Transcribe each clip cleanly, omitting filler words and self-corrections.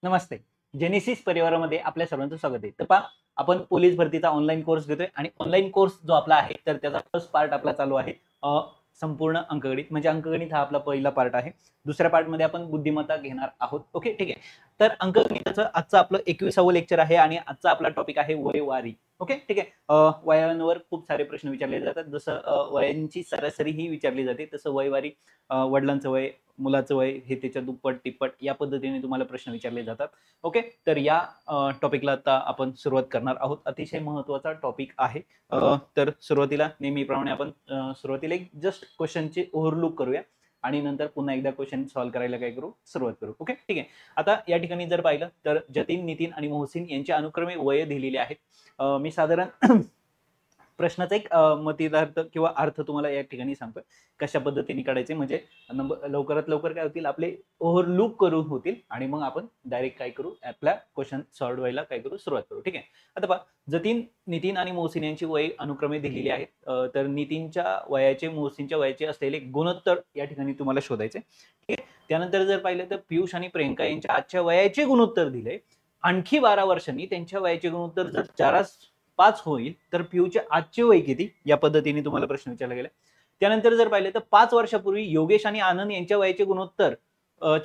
नमस्ते. Genesis परिवारामध्ये आपल्या सर्वांचं स्वागत आहे. तर पहा आपण पोलीस भरतीचा ऑनलाईन कोर्स घेतोय आणि ऑनलाईन कोर्स जो आपला आहे तर त्याचा फर्स्ट पार्ट आपला चालू आहे संपूर्ण अंकगणित. म्हणजे अंकगणित हा आपला पहिला पार्ट आहे. दुसऱ्या पार्टमध्ये आपण बुद्धिमत्ता घेणार आहोत. ओके, ठीक आहे. तर अंकगणिताचं आजचं आपलं 21वे लेक्चर आहे आणि आजचा आपला टॉपिक आहे वयवारी. ओके, ठीक आहे. वयांवर खूप सारे प्रश्न विचारले जातात. जसं वयांची सरासरी ही विचारली जाते, तसं वयवारी, वडिलांचं वय, मुलाचं वय हे त्याच्या दुप्पट तिप्पट या पद्धतीने तुम्हाला प्रश्न विचारले जातात. ओके, तर या टॉपिकला आता आपण सुरुवात करणार आहोत. अतिशय महत्त्वाचा टॉपिक आहे. तर सुरुवातीला नेहमीप्रमाणे आपण सुरुवातीला एक जस्ट क्वेश्चनचे ओव्हरलुक करूया आणि नंतर पुन्हा एकदा क्वेश्चन सॉल्व्ह करायला काय करू, सुरुवात करू. ओके, ठीक आहे. आता या ठिकाणी जर पाहिलं तर जतीन, नितीन आणि मोहसिन यांचे अनुक्रमे वय दिलेले आहेत. मी साधारण प्रश्नाचा एक मतितार्थ किंवा अर्थ तुम्हाला या ठिकाणी सांगतोय कशा पद्धतीने काढायचे, म्हणजे लवकरात लवकर काय होतील, आपले ओव्हरलुक करून होतील आणि मग आपण डायरेक्ट काय करू, आपल्या क्वेश्चन सॉल्व्ह व्हायला काय करू, सुरुवात करू. ठीक आहे. आता पहा, जतीन, नितीन आणि मोहसिन यांची वय अनुक्रमे दिलेली आहेत. तर नितीनच्या वयाचे, मोहसिनच्या वयाचे असलेले गुणोत्तर या ठिकाणी तुम्हाला शोधायचे. ठीक आहे. त्यानंतर जर पाहिलं तर पियुष आणि प्रियंका यांच्या आजच्या वयाचे गुणोत्तर दिले. आणखी 12 वर्षांनी त्यांच्या वयाचे गुणोत्तर जर 4:5 होईल तर पियूचे आजचे वय किती, या पद्धतीने तुम्हाला प्रश्न विचारला गेला. त्यानंतर जर पाहिलं तर 5 वर्षापूर्वी योगेश आणि आनंद यांच्या वयाचे गुणोत्तर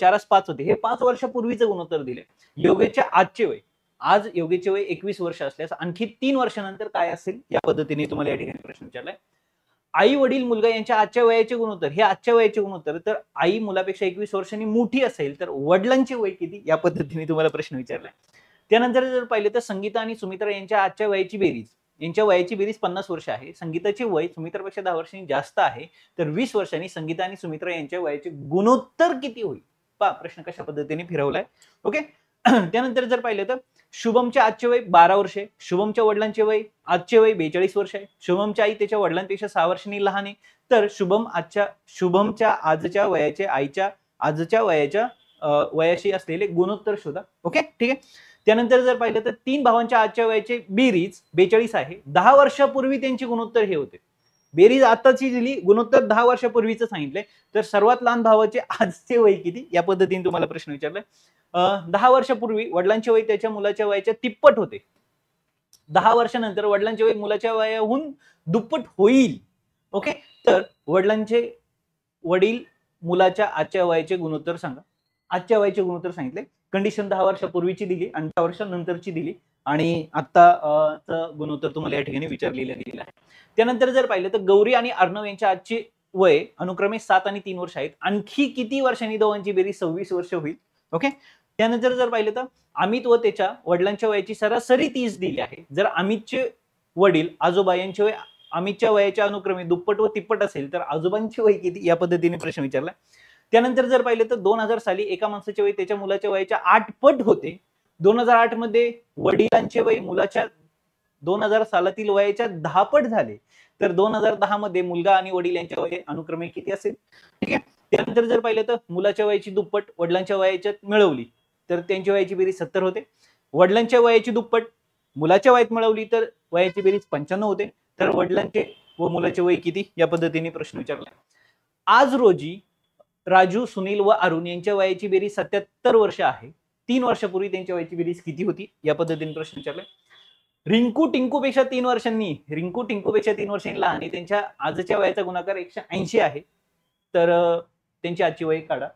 4:5 होते. हे 5 वर्षापूर्वीचे गुणोत्तर दिले. योगेशचे आजचे वय, आज योगेशचे वय 21 वर्ष असल्यास आणखी 3 वर्षानंतर काय असेल, या पद्धतीने तुम्हाला या ठिकाणी प्रश्न विचारलाय. आई वडील मुलगा यांच्या आजच्या वयाचे गुणोत्तर, हे आजच्या वयाचे गुणोत्तर, तर आई मुलापेक्षा 21 वर्षांनी मोठी असेल तर वडिलांचे वय किती, या पद्धतीने तुम्हाला प्रश्न विचारलाय. त्यानंतर जर पाहिलं तर संगीता आणि सुमित्रा यांच्या आजच्या वयाची बेरीज, यांच्या वयाची बेरीज 50 वर्ष आहे. संगीताचे वय सुमित्रापेक्षा 10 वर्षांनी जास्त आहे, तर 20 वर्षांनी संगीता आणि सुमित्रा यांच्या वयाचे गुणोत्तर किती होईल. पहा प्रश्न कशा पद्धतीने फिरवलाय. ओके. त्यानंतर जर पाहिलं तर शुभमचे आजचे वय 12 वर्षे, शुभमच्या वडिलांचे वय आजचे वय 42 वर्ष आहे. शुभमच्या आई त्याच्या वडिलांपेक्षा 6 वर्षांनी लहान आहे, तर शुभमच्या आजच्या वयाचे आईच्या आजच्या वयाच्या वयाशी असलेले गुणोत्तर शोधा. ओके, ठीक आहे. त्यानंतर जर पाहिलं तर 3 भावांच्या आजच्या वयाचे बेरीज 42 आहे. 10 वर्षापूर्वी त्यांचे गुणोत्तर हे होते. बेरीज आताची दिली, गुणोत्तर 10 वर्षापूर्वीचं सांगितलंय, तर सर्वात लहान भावाचे आजचे वय किती, या पद्धतीने तुम्हाला प्रश्न विचारलाय. 10 वर्षापूर्वी वडिलांचे वय त्याच्या मुलाच्या वयाच्या तिप्पट होते. 10 वर्षानंतर वडिलांचे वय मुलाच्या वयाहून दुप्पट होईल. ओके, तर वडील मुलाच्या आजच्या वयाचे गुणोत्तर सांगा. आजच्या वयाचे गुणोत्तर सांगितले. कंडिशन 10 वर्षापूर्वीची दिली आणि 10 वर्षानंतरची दिली आणि आता गुणोत्तर तुम्हाला या ठिकाणी विचारलेलं गेलेलं आहे. त्यानंतर जर पाहिलं तर गौरी आणि अर्णव यांच्या आजचे वय अनुक्रमे 7 आणि 3 वर्ष आहेत. आणखी किती वर्षांनी दोघांची बेरीज 26 वर्ष होईल. ओके. त्यानंतर जर पाहिलं तर अमित व त्याच्या वडिलांच्या वयाची सरासरी 30 दिली आहे. जर अमितचे वडील आजोबा यांचे वय अमितच्या वयाच्या अनुक्रमे दुप्पट व तिप्पट असेल तर आजोबांचे वय किती, या पद्धतीने प्रश्न विचारला. त्यानंतर जर पाहिलं तर 2000 साली एका माणसाचे वय त्याच्या मुलाच्या वयाच्या 8 पट होते. 2008 मध्ये वडिलांचे वय मुलाच्या 2000 सालातील वयाच्या 10 पट झाले, तर 2010 मध्ये मुलगा आणि वडील यांच्या वय अनुक्रमे किती असेल. ठीक आहे. त्यानंतर जर पाहिलं तर मुलाच्या वयाची दुप्पट वडिलांच्या वयाच्यात मिळवली तर त्यांची वयाची बेरीज 70 होते. वडिलांच्या वयाची दुप्पट मुलाच्या वयात मिळवली तर वयाची बेरीज 95 होते. तर वडिलांचे व मुलाचे वय किती, या पद्धतीने प्रश्न विचारला. आज रोजी राजू, सुनील व अरुण यांच्या वयाची बेरीज 77 वर्ष आहे. 3 वर्षापूर्वी त्यांच्या वयाची बेरीज किती होती, या पद्धतीने प्रश्न विचारलाय. रिंकू टिंकूपेक्षा 3 वर्षांनी लहान आहे. त्यांच्या आजच्या वयाचा गुणाकार 180 आहे, तर त्यांची आजची वय काढा.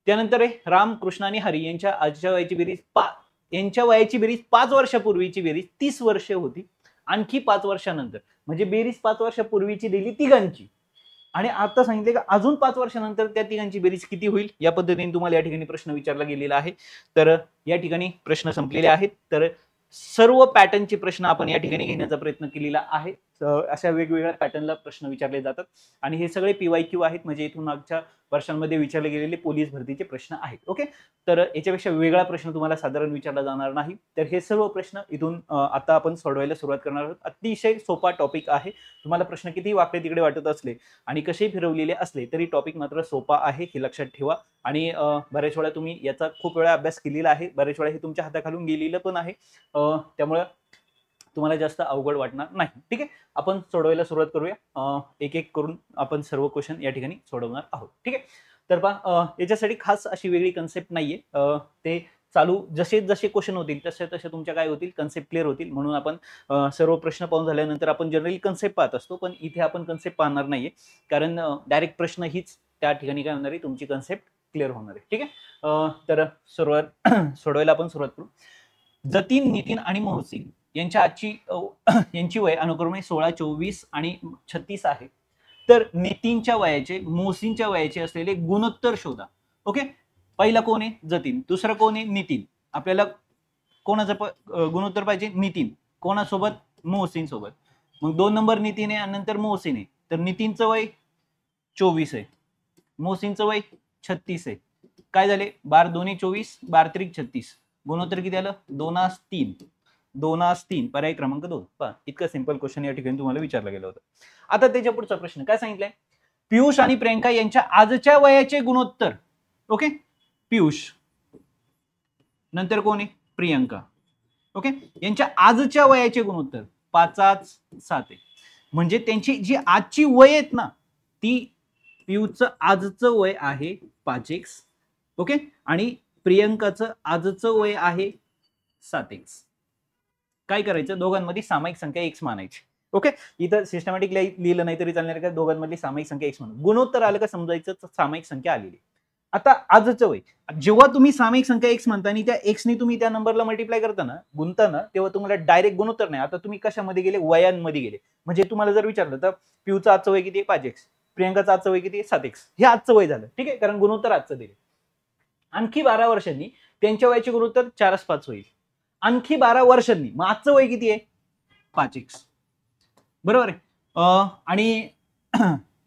त्यानंतर राम, कृष्ण आणि हरी यांच्या आजच्या वयाची बेरीज यांच्या वयाची बेरीज 5 वर्षापूर्वीची बेरीज 30 वर्ष होती. आणखी 5 वर्षानंतर, म्हणजे बेरीज 5 वर्षापूर्वीची दिली तिघांची आणि आता सांगितले का अजून 5 वर्षानंतर त्या तिघांची बेरीज किती होईल, या पद्धतीने तुम्हाला या ठिकाणी प्रश्न विचारला गेलेला आहे. तर या ठिकाणी प्रश्न संपलेले आहेत. तर सर्व पॅटर्नचे प्रश्न आपण या ठिकाणी घेण्याचा प्रयत्न केलेला आहे. अशा वेगवेगळ्या पॅटर्नला प्रश्न विचारले जातात आणि हे सगळे PYQ आहेत, म्हणजे इथून मागच्या वर्षांमध्ये विचारले गेलेले पोलीस भरतीचे प्रश्न आहेत. ओके, तर याच्यापेक्षा वेगळा प्रश्न तुम्हाला साधारण विचारला जाणार नाही. तर हे सर्व प्रश्न इथून आता आपण सोडवायला सुरुवात करणार आहोत. अतिशय सोपा टॉपिक आहे. तुम्हाला प्रश्न किती वाकडे तिकडे वाटत असले आणि कसे फिरवलेले असले तरी टॉपिक मात्र सोपा आहे, हे लक्षात ठेवा. आणि बऱ्याच वेळा तुम्ही याचा खूप वेळा अभ्यास केलेला आहे, बऱ्याच वेळा हे तुमच्या हाताखालून गेलेलं पण आहे, त्यामुळे तुम्हाला जास्त अवघड वाटणार नाही. ठीक आहे, आपण सोडवायला सुरुवात करूया. एक एक करून आपण सर्व क्वेश्चन या ठिकाणी सोडवणार आहोत. ठीक आहे. तर पहा याच्यासाठी खास अशी वेगळी कन्सेप्ट नाहीये, ते चालू जसे जसे क्वेश्चन होतील तसे तसे तुमच्या काय होतील, कन्सेप्ट क्लिअर होतील. म्हणून आपण सर्व प्रश्न पाहून झाल्यानंतर आपण जनरली कन्सेप्ट पाहत असतो, पण इथे आपण कन्सेप्ट पाहणार नाहीये, कारण डायरेक्ट प्रश्न हीच त्या ठिकाणी काय होणार आहे, तुमची कन्सेप्ट क्लिअर होणार आहे. ठीक आहे, तर सोडवायला आपण सुरुवात करू. जतीन, नितीन आणि मोहसिन यांची वय अनुक्रमे 16, 24 आणि 36 आहे. तर नितीनच्या वयाचे मोहसिनच्या वयाचे असलेले गुणोत्तर शोधा. ओके, पहिला कोण आहे, जतीन. दुसरा कोण आहे, नितीन. आपल्याला कोणाचं गुणोत्तर पाहिजे, नितीन. कोणासोबत, मोहसिन सोबत. मग 2 नंबर नितीन आहे आणि नंतर मोहसिन आहे. तर नितीनचं वय 24 आहे, मोहसिनचं वय 36 आहे. काय झाले, 12 दोन्ही 24, 12 त्रिक 36. गुणोत्तर किती आलं, 2:3. 2:3 पर्याय क्रमांक 2. पहा, इतका सिंपल क्वेश्चन या ठिकाणी तुम्हाला विचारला गेला होता. आता त्याच्या पुढचा प्रश्न काय सांगितलाय, पियुष आणि प्रियंका यांच्या आजच्या वयाचे गुणोत्तर. ओके, पियुष नंतर कोण आहे, प्रियंका. ओके, यांच्या आजच्या वयाचे गुणोत्तर 5:7 आहे. म्हणजे त्यांची जी आजची वय आहेत ना, ती पियुषचं आजचं वय आहे 5x. ओके, आणि प्रियंकाचं आजचं वय आहे 7x. काय करायचं, दोघांमध्ये सामायिक संख्या x मानायची. ओके, इथं सिस्टमॅटिक लिहिलं नाही तरी चालणार, का दोघांमधली सामायिक संख्या x म्हणून. गुणोत्तर आलं का समजायचं सामायिक संख्या आलेली. आता आजचं वय, जेव्हा तुम्ही सामायिक संख्या x म्हणता आणि त्या x ने तुम्ही त्या नंबरला मल्टिप्लाय करताना, गुणताना, तेव्हा तुम्हाला डायरेक्ट गुणोत्तर नाही. आता तुम्ही कशामध्ये गेले, वयांमध्ये गेले. म्हणजे तुम्हाला जर विचारलं तर पियूचं आजचं वय किती आहे, 5x. प्रियंकाचं आजचं वय किती आहे, 7x. हे आजचं वय झालं. ठीक आहे, कारण गुणोत्तर आजचं दिले. आणखी 12 वर्षांनी त्यांच्या वयाचे गुणोत्तर 4:5 होईल. आणखी 12 वर्षांनी, मग आजचं वय किती आहे, 5x. बरोबर आहे. आणि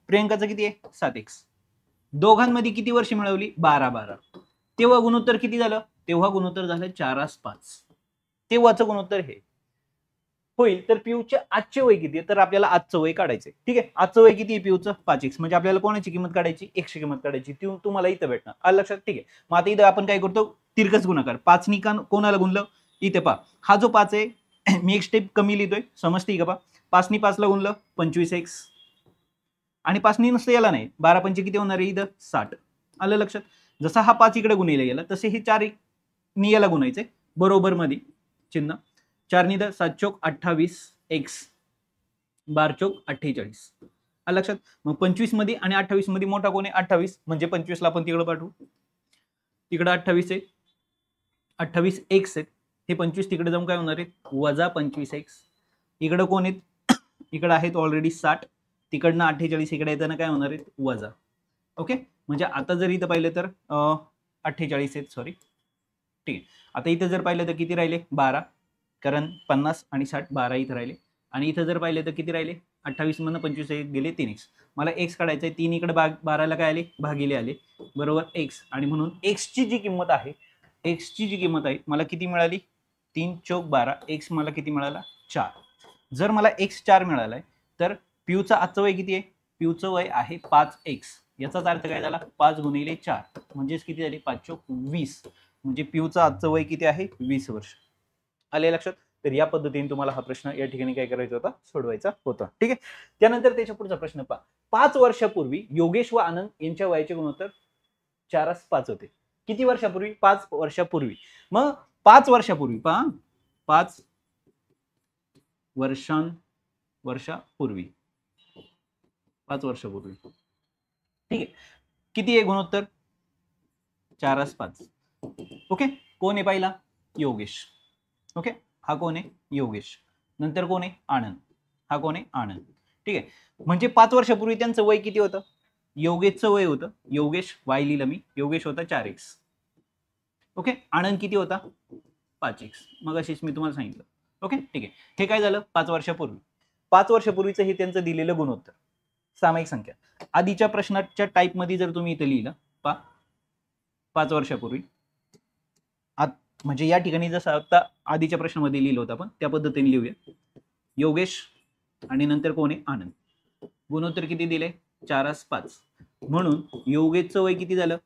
प्रियंकाचं किती आहे, 7x. दोघांमध्ये किती वर्ष मिळवली, 12. तेव्हा गुणोत्तर किती झालं, तेव्हा गुणोत्तर झालं 4:5. तेव्हाचं गुणोत्तर हे होईल. तर पियूचे आजचे वय किती आहे, तर आपल्याला आजचं वय काढायचंय. ठीक आहे, आजचं वय किती आहे पियूचं, 5x. म्हणजे आपल्याला कोणाची किंमत काढायची, x ची किंमत काढायची. ती तुम्हाला इथं भेटणार. आलं लक्षात. ठीक आहे, मग आता इथं आपण काय करतो, तिरकस गुणाकार. 5 नी कोणाला गुणलं, इथे पहा, हा जो 5 आहे मी एक स्टेप कमी लिहितोय, समजते का. पहा, 5 नी 5 ला गुणलं 25x, आणि 5 नी नुसतं याला नाही, 12 पंचे किती होणार आहे, इथं 60. आलं लक्षात. जसा हा 5 इकडे गुणिले गेला, तसे हे 4 नी याला गुणायचंय, बरोबर मध्ये चिन्ह. 4 नी 7 चोक 28 x, 12 चोक 48. आलं लक्षात. मग 25 मध्ये आणि 28 मध्ये मोठा कोण आहे, 28. म्हणजे 25 ला आपण तिकडे पाठवू, तिकडे 28 आहे, 28 x आहेत. हे 25 तिकडे जाऊन काय होणार आहे, वजा 25x. इकडे कोण आहेत, इकडे आहेत ऑलरेडी 60. तिकडनं 48 इकडे येताना काय होणार आहे, वजा. ओके, म्हणजे आता जर इथं पाहिलं तर 48 आहेत, सॉरी. ठीक आहे, आता इथं जर पाहिलं तर किती राहिले, 12. कारण 50 आणि 60, 12 इथं राहिले. आणि इथं जर पाहिलं तर किती राहिले, 28 मधनं 25 गेले 3x. मला x काढायचं आहे, 3 इकडे 12ला काय आले, भागिले आले, बरोबर x. आणि म्हणून x ची जी किंमत आहे, x ची जी किंमत आहे मला किती मिळाली, 3 चोक 12. x मला किती मिळाला, 4. जर मला x 4 मिळालाय, तर पियूचं आजचं वय किती आहे, पियूचं वय आहे 5x. याचाच अर्थ काय झाला, 5 गुणिले 4 म्हणजेच किती झाले, 5 चोक 20. म्हणजे पियूचं आजचं वय किती आहे, 20 वर्ष. आले लक्षात. तर या पद्धतीने तुम्हाला हा प्रश्न या ठिकाणी काय करायचा होता, सोडवायचा होता. ठीक आहे, त्यानंतर त्याच्या पुढचा प्रश्न पहा. 5 वर्षापूर्वी योगेश व आनंद यांच्या वयाचे गुणोत्तर 4:5 होते. किती वर्षापूर्वी, 5 वर्षापूर्वी. मग 5 वर्षापूर्वी पहा, 5 वर्षापूर्वी, 5 वर्षापूर्वी. ठीक आहे, किती आहे गुणोत्तर, 4:5. ओके, कोण आहे पहिला, योगेश. ओके, हा कोण आहे, योगेश. नंतर कोण आहे, आनंद. हा कोण आहे, आनंद. ठीक आहे, म्हणजे 5 वर्षापूर्वी त्यांचं वय किती होतं, योगेशचं वय होतं, योगेश वाय लिहिलं मी, योगेश होता 4x. ओके, आनंद किती होता, 5x. मग अशीच मी तुम्हाला सांगितलं. ओके, ठीक आहे, हे काय झालं, 5 वर्षापूर्वी. 5 वर्षापूर्वीचं हे त्यांचं दिलेलं गुणोत्तर, सामायिक संख्या. आधीच्या प्रश्नाच्या टाईप मध्ये जर तुम्ही इथं लिहिलं, 5 वर्षापूर्वी, म्हणजे या ठिकाणी जसं आता आधीच्या प्रश्नामध्ये लिहिलं होतं आपण, त्या पद्धतीने लिहूया. योगेश आणि नंतर कोण आहे, आनंद. गुणोत्तर किती दिले, 4:5. म्हणून योगेशचं वय किती झालं,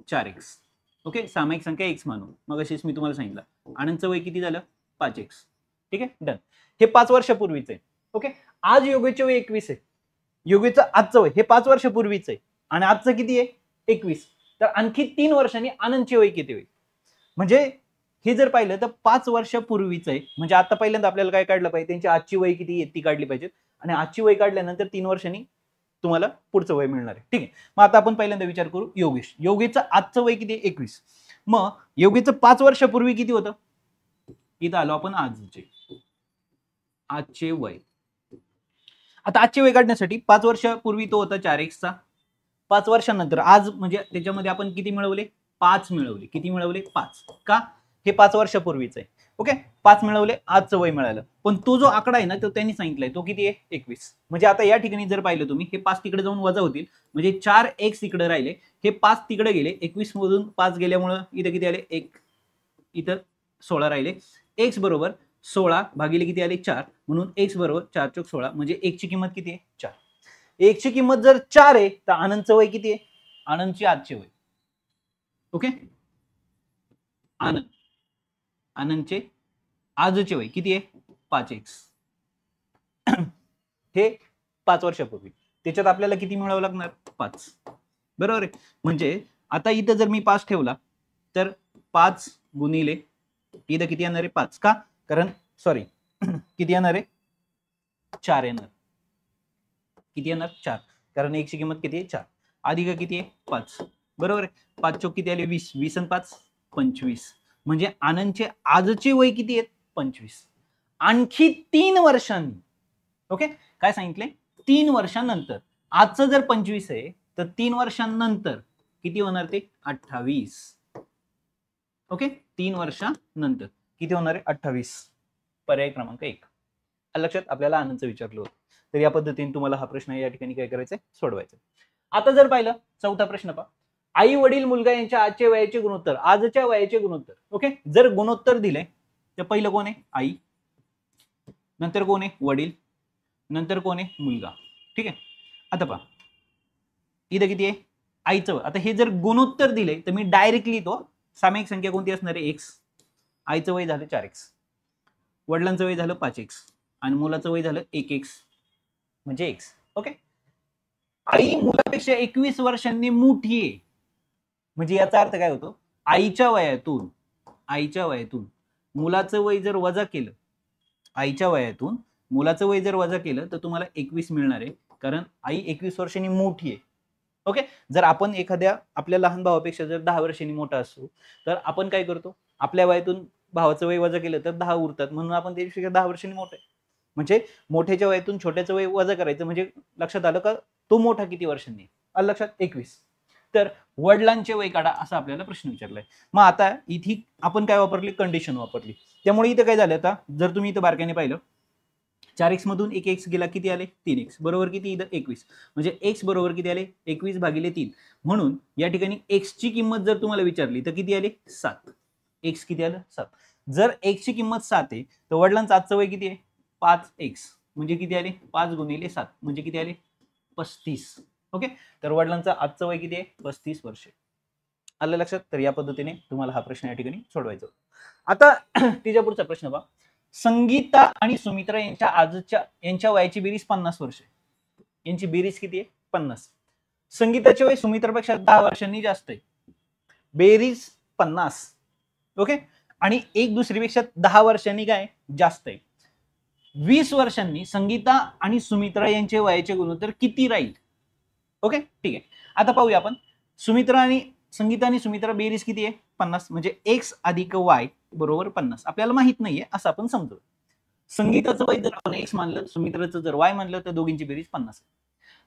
4x. ओके, सामायिक संख्या x मानून. मग अशीच मी तुम्हाला सांगितलं. आनंदचं वय किती झालं, 5x. ठीक आहे, डन. हे 5 वर्षापूर्वीच आहे. ओके, आज योगेशचे वय 21 आहे. योगेशचं आजचं वय हे 5 वर्षापूर्वीच आहे, आणि आजचं किती आहे, 21. तर आणखी 3 वर्षांनी आनंदची वय किती होईल? म्हणजे हे जर पाहिलं तर 5 वर्षापूर्वीच आहे. म्हणजे आता पहिल्यांदा आपल्याला काय काढलं पाहिजे, त्यांची आजची वय किती आहे ती काढली पाहिजे आणि आजची वय काढल्यानंतर 3 वर्षांनी तुम्हाला पुढचं वय मिळणार आहे. ठीक आहे. मग आता आपण पहिल्यांदा विचार करू योगेश. योगेशचं आजचं वय किती आहे? 21. मग योगेशचं 5 वर्षापूर्वी किती होतं? इथं आलो आपण आजचे वय. आता आजचे वय काढण्यासाठी 5 वर्षापूर्वी तो होता 4x चा. 5 वर्षांनंतर आज म्हणजे त्याच्यामध्ये आपण किती मिळवले? 5 मिळवले. किती मिळवले? 5. का? हे 5 वर्षापूर्वीच आहे. ओके, 5 मिळवले, आजचं वय मिळालं. पण तो जो आकडा आहे ना तो त्यांनी सांगितलाय तो किती आहे? 21. म्हणजे आता या ठिकाणी जर पाहिलं तुम्ही हे 5 तिकडे जाऊन वजा होतील, म्हणजे 4x इकडे राहिले, हे 5 तिकडे गेले, 21 मधून 5 गेल्यामुळे इथं किती आले? 1. इथं 16 राहिले. x बरोबर 16 भागिले किती आले? 4. म्हणून x बरोबर 4 चौक 16. म्हणजे 1 ची किंमत किती आहे? 4. 1 ची किंमत जर 4 आहे तर आनंदचं वय किती आहे? आनंदची आजचे वय. ओके, आनंदचे आजचे वय किती आहे? 5x. हे 5 वर्षापूर्वी. त्याच्यात आपल्याला किती मिळावं लागणार? 5. बरोबर आहे. म्हणजे आता इथं जर मी 5 ठेवला तर 5 गुणिले इथं किती येणार आहे? 5. का? कारण सॉरी किती येणार आहे? 4 येणार. किती येणार? 4. कारण 1 ची किंमत किती आहे? 4. अधिक किती आहे? 5. बरोबर आहे. 5 चौक किती आले? 20. 20 आणि 5 25. म्हणजे आनंदचे आजचे वय किती आहेत? 25. आणखी 3 वर्षांनी. ओके, काय सांगितले? 3 वर्षांनंतर. आजचं जर 25 आहे तर 3 वर्षांनंतर किती होणार ते? 28. ओके, 3 वर्षांनंतर किती होणार आहे? 28. पर्याय क्रमांक 1. लक्षात आपल्याला आनंदचं विचारलं होतं. तर या पद्धतीने तुम्हाला हा प्रश्न या ठिकाणी काय करायचंय? सोडवायचा. आता जर पाहिलं चौथा प्रश्न पहा. आई वडील मुलगा यांच्या आजच्या वयाचे गुणोत्तर. आजच्या वयाचे गुणोत्तर. ओके, जर गुणोत्तर दिले तर पहिलं कोण आहे? आई. नंतर कोण आहे? वडील. नंतर कोण आहे? मुलगा. ठीक आहे. आता पहा इथं किती आहे? आईचं. आता हे जर गुणोत्तर दिले तर मी डायरेक्टली तो सामायिक संख्या कोणती असणार आहे? x. आईचं वय झालं 4x. वडिलांचं वय झालं 5x आणि मुलाचं वय झालं 1x म्हणजे x. ओके, आई मुलापेक्षा 21 वर्षांनी मोठी आहे. म्हणजे याचा अर्थ काय होतो? आईच्या वयातून मुलाचं वय जर वजा केलं, आईच्या वयातून मुलाचं वय जर वजा केलं तर तुम्हाला 21 मिळणार आहे. कारण आई 21 वर्षांनी मोठी आहे. ओके, जर आपण एखाद्या आपल्या लहान भावापेक्षा जर 10 वर्षांनी मोठा असतो तर आपण काय करतो? आपल्या वयातून भावाचं वय वजा केलं तर 10 उरतात, म्हणून आपण त्यापेक्षा 10 वर्षांनी मोठा आहे. म्हणजे मोठ्याच्या वयातून छोट्याचं वय वजा करायचं. म्हणजे लक्षात आलं का तो मोठा किती वर्षांनी? आलं लक्षात? 21. तर वडिलांचे वय काढा असा आपल्याला प्रश्न विचारलाय. मग आता इथे आपण काय वापरली? कंडिशन वापरली. त्यामुळे इथं काय झालं? आता जर तुम्ही इथं बारकाईने पाहिलं 4x मधून 1x गेला, किती आले? 3x. बरोबर किती? इथं 21. म्हणजे x बरोबर किती आले? 21 भागिले 3. म्हणून या ठिकाणी x ची किंमत जर तुम्हाला विचारली तर किती आले? 7. x किती आलं? 7. जर x ची किंमत 7 आहे तर वडिलांचं आजचं वय किती आहे? 5x. म्हणजे किती आले? 5 गुणिले 7 म्हणजे किती आले? 35. ओके, तर वडिलांचं आजचं वय किती आहे? 35 वर्ष. आलं लक्षात? तर या पद्धतीने तुम्हाला हा प्रश्न या ठिकाणी सोडवायचा. आता तिच्या पुढचा प्रश्न पहा. संगीता आणि सुमित्रा यांच्या वयाची बेरीज 50 वर्ष. यांची बेरीज किती आहे? 50. संगीताचे वय सुमित्रापेक्षा 10 वर्षांनी जास्त आहे. बेरीज 50. ओके, आणि एक दुसरीपेक्षा 10 वर्षांनी काय जास्त आहे. 20 वर्षांनी संगीता आणि सुमित्रा यांचे वयाचे गुणोत्तर किती राहील? ओके, ठीक आहे. आता पाहूया आपण. संगीता आणि सुमित्रा बेरीज किती आहे? 50. म्हणजे x अधिक y बरोबर 50. आपल्याला माहित नाहीये असं आपण समजू. संगीताचं वय जर आपण x मानलं, सुमित्राचं जर y मानलं तर दोघींची बेरीज 50.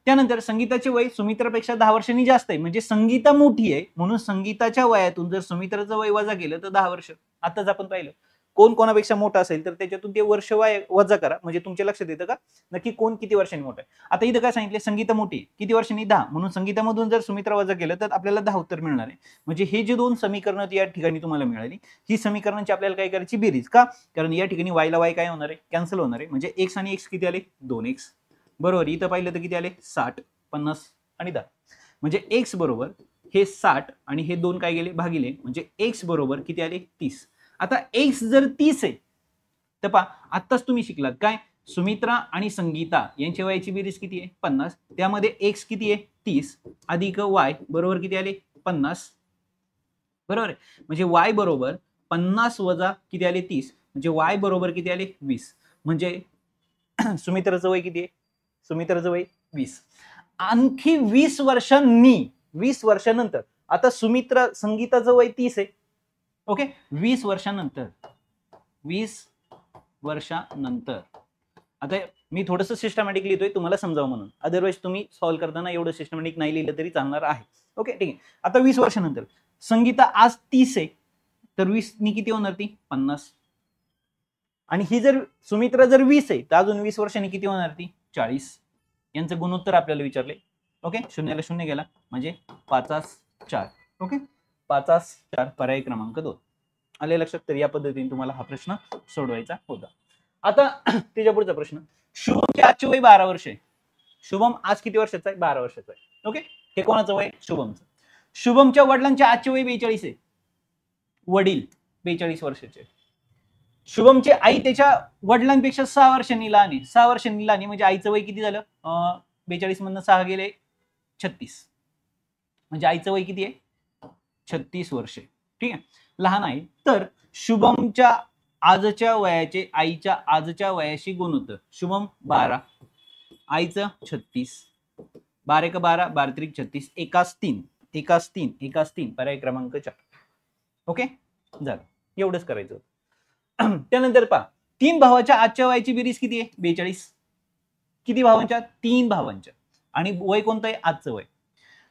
त्यानंतर संगीताचे वय सुमित्रापेक्षा 10 वर्षांनी जास्त आहे. म्हणजे संगीता मोठी आहे म्हणून संगीताच्या वयातून जर सुमित्राचं वय वजा केलं तर 10 वर्ष. आताच आपण पाहिलं कोण कोणापेक्षा मोठा असेल तर त्याच्यातून ते वर्ष वजा करा. म्हणजे तुमच्या लक्षात येतं का नक्की कोण किती वर्षांनी मोठा आहे. आता इथं काय सांगितले? संगीता मोठी किती वर्षांनी? 10. म्हणून संगीतामधून जर सुमित्रा वजा केलं तर आपल्याला 10 उत्तर मिळणार आहे. म्हणजे हे जे दोन समीकरणं या ठिकाणी तुम्हाला मिळाली ही समीकरणांची आपल्याला काय करायची? बेरीज. का? कारण या ठिकाणी y ला y काय होणार आहे? कॅन्सल होणार आहे. म्हणजे x आणि x किती आले? 2x. बरोबर. इथं पाहिलं तर किती आले? 60, 50 आणि 10. म्हणजे x बरोबर हे 60 आणि हे 2 काय गेले? भागिले. म्हणजे x बरोबर किती आले? 30. आता x जर 30 आहे तर पहा आत्ताच तुम्ही शिकलात काय? सुमित्रा आणि संगीता यांच्या वयाची बेरीज किती आहे 50. त्यामध्ये एक्स किती आहे 30 अधिक वाय बरोबर किती आले 50. बरोबर आहे. म्हणजे वाय बरोबर 50 वजा किती आले 30 म्हणजे वाय बरोबर किती आले 20. म्हणजे सुमित्राचं वय किती आहे सुमित्राचं वय 20. आणखी 20 वर्षांनी 20 वर्षानंतर आता सुमित्रा संगीताचं वय 30 आहे. ओके 20 वर्षानंतर 20 वर्षानंतर आता मी थोडंसं सिस्टमॅटिक लिहितोय तुम्हाला समजावं म्हणून. अदरवाईज तुम्ही सॉल्व्ह करताना एवढं सिस्टमॅटिक नाही लिहिलं तरी चालणार आहे. ओके ठीक आहे. आता 20 वर्षानंतर संगीता आज 30 आहे तर 20 नी किती होणार ती 50. आणि ही जर सुमित्रा जर 20 आहे तर अजून 20 वर्षांनी किती होणार ती 40. यांचं गुणोत्तर आपल्याला विचारले. ओके शून्याला शून्य गेला म्हणजे 5×4. ओके 5×4 पर्याय क्रमांक 2 आले लक्षात. तर या पद्धतीने तुम्हाला हा प्रश्न सोडवायचा होता. आता त्याच्या पुढचा प्रश्न. शुभमचे आजचे वय 12 वर्ष आहे. शुभम आज किती वर्षाचा आहे 12 वर्षाचा आहे. ओके हे कोणाचं वय शुभमचं. शुभमच्या वडिलांचे आजचे वय 42 आहे. वडील 42 वर्षाचे. शुभमची आई त्याच्या वडिलांपेक्षा 6 वर्षांनी लहान आहे. 6 वर्षांनी लहान आहे म्हणजे आईचं वय किती झालं 42 मधनं 6 गेले 36 म्हणजे आईचं वय किती आहे 36 वर्ष. ठीक आहे लहान आहे. तर शुभमच्या आजच्या वयाचे आईच्या आजच्या वयाशी गुणोत्तर. शुभम 12 आईचं 36 12 का 12 12 त्रिक 36 एकास 3 पर्याय क्रमांक 4. ओके झालं एवढंच करायचं. त्यानंतर पहा 3 भावाच्या आजच्या वयाची बेरीज किती आहे 42. किती भावांच्या 3 भावांच्या आणि वय कोणतं आहे आजचं वय.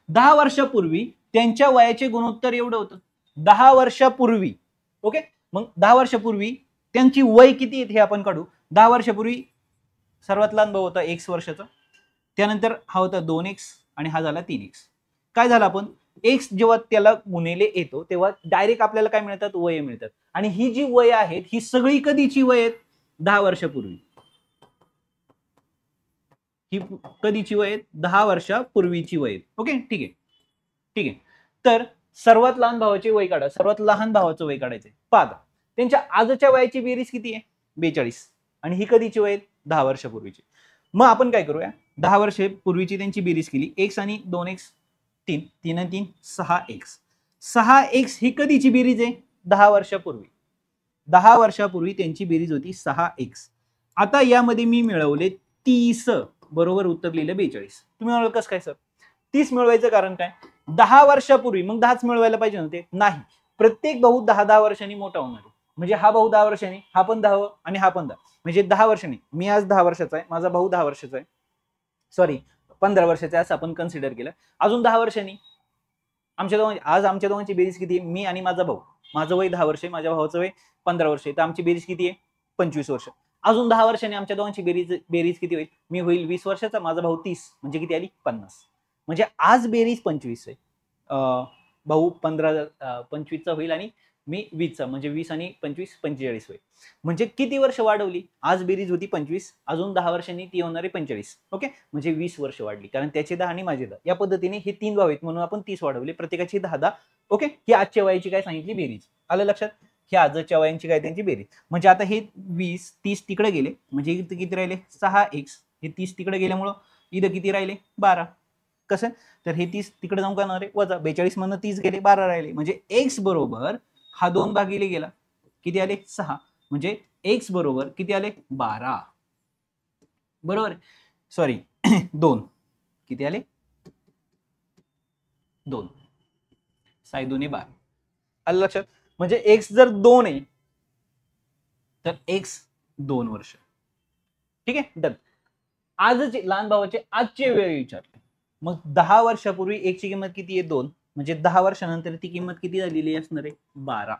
10 वर्षापूर्वी त्यांच्या वयाचे गुणोत्तर एवढं होतं 10 वर्षापूर्वी. ओके मग 10 वर्षापूर्वी त्यांची वय किती आहे हे आपण काढू. 10 वर्षापूर्वी सर्वात लहान भाऊ होता x वर्षाचा. त्यानंतर हा होता 2x आणि हा झाला 3x. काय झालं आपण x जेव्हा त्याला गुणिले येतो तेव्हा डायरेक्ट आपल्याला काय मिळतात वय मिळतात. आणि ही जी वय आहेत ही सगळी कधीची वय आहेत 10 वर्षापूर्वी. ही कधीची वय आहेत 10 वर्षापूर्वीची वय आहेत. ओके ठीक आहे ठीक आहे. तर सर्वात लहान भावाचे वय काढा. सर्वात लहान भावाचं वय काढायचंय. पाहता त्यांच्या आजच्या वयाची बेरीज किती आहे 42 आणि ही कधीची वय आहेत 10 वर्षापूर्वीची. मग आपण काय करूया 10 वर्षापूर्वीची त्यांची बेरीज केली x आणि 2x 3 आणि 3 6x. 6x ही कधीची बेरीज आहे 10 वर्षापूर्वी. 10 वर्षापूर्वी त्यांची बेरीज होती 6x. आता यामध्ये मी मिळवले 30 बरोबर उत्तर लिहिलं 42. तुम्ही म्हणाल कसं काय सर 30 मिळवायचं कारण काय 10 वर्षापूर्वी मग 10च मिळवायला पाहिजे नव्हते. नाही प्रत्येक भाऊ 10 वर्षांनी मोठा होणार आहे. म्हणजे हा भाऊ 10 वर्षांनी हा पण 10 आणि हा पण 10 म्हणजे 10 वर्षांनी. मी आज 10 वर्षाचा आहे माझा भाऊ 10 वर्षाचा आहे सॉरी 15 वर्षाचा आहे असं आपण कन्सिडर केलं. अजून 10 वर्षांनी आमच्या दोघांची बेरीज किती आहे मी आणि माझा भाऊ. माझं वय 10 वर्ष आहे माझ्या भावाचं वय 15 वर्ष आहे तर आमची बेरीज किती आहे 25 वर्ष. अजून 10 वर्षांनी आमच्या दोघांची बेरीज किती होईल मी होईल 20 वर्षाचा माझा भाऊ 30 म्हणजे किती आली 50. म्हणजे आज बेरीज 25 आहे भाऊ 25चा होईल आणि मी 20चा म्हणजे 20 आणि 25 45 होईल. म्हणजे किती वर्ष वाढवली आज बेरीज होती 25 अजून 10 वर्षांनी ती होणारे 45. ओके म्हणजे 20 वर्ष वाढली कारण त्याचे 10 आणि माझे 10. या पद्धतीने हे 3 भाव आहेत म्हणून आपण 30 वाढवले प्रत्येकाची 10. ओके ही आजच्या वयाची काय सांगितली बेरीज आलं लक्षात. ही आजच्या वयांची काय त्यांची बेरीज. म्हणजे आता हे 20 30 तिकडे गेले म्हणजे इथे किती राहिले 6x. हे 30 तिकडे गेल्यामुळं इथं किती राहिले 12. कसं तर हे 30 तिकडे जाऊन काय होणार आहे वजा 42 मधनं 30 गेले 12 राहिले म्हणजे x बरोबर हा 2 भागिले गेला किती आले 6 म्हणजे x बरोबर किती आले 12 बरोबर सॉरी 2 किती आले 2 साई 2 12 आलं लक्षात. म्हणजे x जर 2 आहे तर x 2 वर्ष. ठीक आहे डन. आजचे लहान भावाचे आजचे वेळ विचारले मग 10 वर्षापूर्वी x ची किंमत किती आहे 2 म्हणजे 10 वर्षानंतर ती किंमत किती झालेली असणार आहे 12.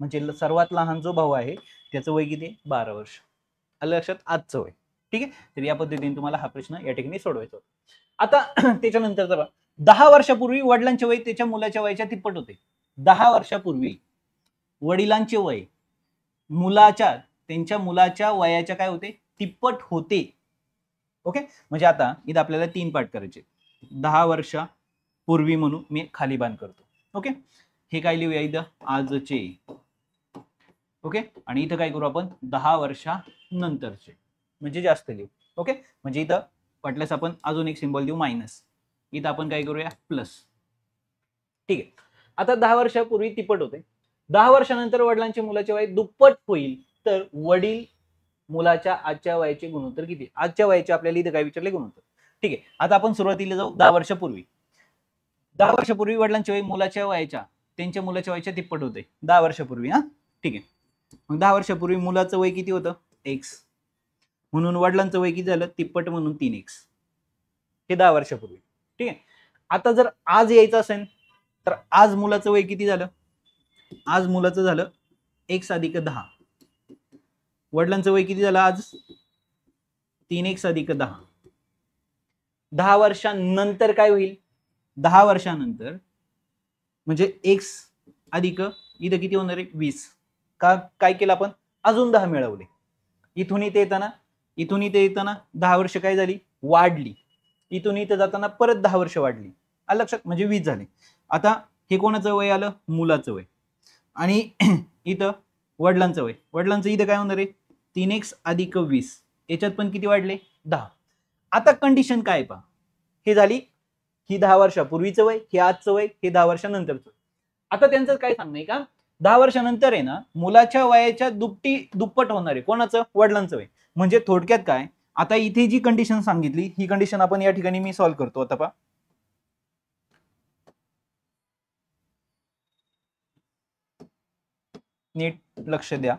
म्हणजे सर्वात लहान जो भाऊ आहे त्याचं वय किती आहे 12 वर्ष. आलं लक्षात आजचं वय. ठीक आहे तर या पद्धतीने तुम्हाला हा प्रश्न या ठिकाणी सोडवायचा होता. आता त्याच्यानंतर 10 वर्षापूर्वी वडिलांचे वय त्याच्या मुलाच्या वयाच्या तिप्पट होते. 10 वर्षापूर्वी वडिलांचे वय त्यांच्या मुलाच्या वयाच्या काय होते तिप्पट होते. ओके म्हणजे आता इथं आपल्याला 3 पार्ट करायचे. 10 वर्षापूर्वी म्हणून मी खाली बाण करतो. ओके हे काय लिहूया इथं आजचे. ओके आणि इथं काय करू आपण 10 वर्षानंतरचे. म्हणजे जास्त लिहू. ओके, म्हणजे इथं वाटल्यास आपण अजून एक सिंबल देऊ मायनस, इथं आपण काय करूया प्लस. ठीक आहे. आता 10 वर्षापूर्वी तिप्पट होते, 10 वर्षानंतर वडिलांचे मुलाचे वय दुप्पट होईल तर वडील मुलाच्या आजच्या वयाचे गुणोत्तर किती? आजच्या वयाचे आपल्याला इथं काय विचारले गुणोत्तर. ठीक आहे, आता आपण सुरुवातीला जाऊ 10 वर्षापूर्वी. 10 वर्षापूर्वी वडिलांचे वय मुलाच्या वयाच्या त्यांच्या मुलाच्या वयाच्या तिप्पट होते 10 वर्षापूर्वी. हा ठीक आहे, मग 10 वर्षापूर्वी मुलाचं वय किती होतं? x, म्हणून वडिलांचं वय किती झालं? तिप्पट म्हणून 3x. हे 10 वर्षापूर्वी. ठीक आहे, आता जर आज यायचं असेल तर आज मुलाचं वय किती झालं? आज मुलाचं झालं x अधिक 10. वडिलांचं वय किती झालं आज? 3x अधिक 10. 10 वर्षांनंतर काय होईल? 10 वर्षानंतर म्हणजे x अधिक इथं किती होणार आहे? 20. का काय केलं आपण? अजून 10 मिळवले. इथून इथे येताना 10 वर्ष काय झाली? वाढली. इथून इथे जाताना परत 10 वर्ष वाढली. आलं लक्षात? म्हणजे 20 झाले. आता हे कोणाचं वय आलं? मुलाचं वय. आणि इथं वडिलांचं वय. वडिलांचं इथं काय होणार आहे? 3x अधिक 20. याच्यात पण किती वाढले? 10. आता कंडिशन काय पहा, हे झाली ही 10 वर्षापूर्वीचं वय, हे आजचं वय, हे 10 वर्षानंतरचं. आता त्यांचं काय सांगणं आहे का 10 वर्षानंतर आहे ना मुलाच्या वयाच्या दुप्पट होणार आहे. कोणाचं? वडिलांचं वय. म्हणजे थोडक्यात काय, आता इथे जी कंडिशन सांगितली ही कंडिशन आपण या ठिकाणी मी सॉल्व्ह करतो. आता पहा, नीट लक्ष द्या.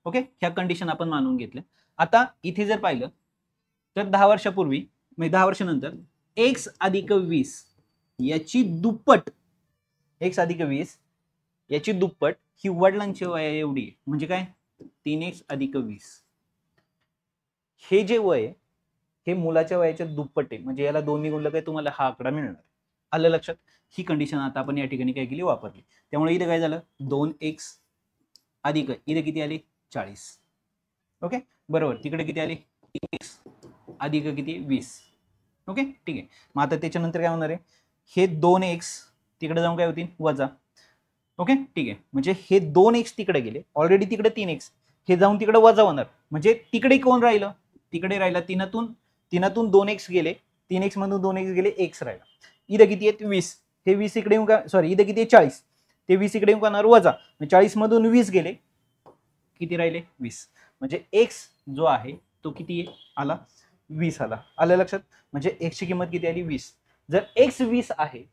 ओके, ह्या कंडिशन आपण मानून घेतल्या. आता इथे जर पाहिलं तर 10 वर्षापूर्वी म्हणजे 10 वर्षानंतर x अधिक 20 याची दुप्पट, x अधिक 20 याची दुप्पट ही वडिलांची वय एवढी आहे. म्हणजे काय? 3x अधिक 20. हे जे वय हे मुलाच्या वयाच्या दुप्पट आहे. म्हणजे याला दोन्ही गुणलं काय तुम्हाला हा आकडा मिळणार. आलं लक्षात? ही कंडिशन आता आपण या ठिकाणी काय केली? वापरली. त्यामुळे इथे काय झालं? 2x अधिक इथे किती आले? 40. ओके, बरोबर. तिकडे किती आले? x अधिक किती? 20. ओके, ठीक आहे. मग आता त्याच्यानंतर काय होणार आहे? हे 2x तिकडे जाऊन काय होतील? वजा. ओके, ठीक आहे. म्हणजे हे 2x तिकडे गेले, ऑलरेडी तिकडे 3x, हे जाऊन तिकडे वजा होणार. म्हणजे तिकडे कोण राहिलं? तिकडे राहिला तीनातून 2x गेले, 3x मधून 2x गेले, x राहिला. इथं किती आहेत? 20. हे 20 इकडे येऊन का, सॉरी इथं किती आहे? 40. ते 20 इकडे येऊन करणार वजा. 40 मधून 20 गेले, किती राहिले? 20. म्हणजे x जो आहे तो किती आला? 20 आला. आलं लक्षात? म्हणजे x ची किंमत किती आली? 20. जर x 20 आहे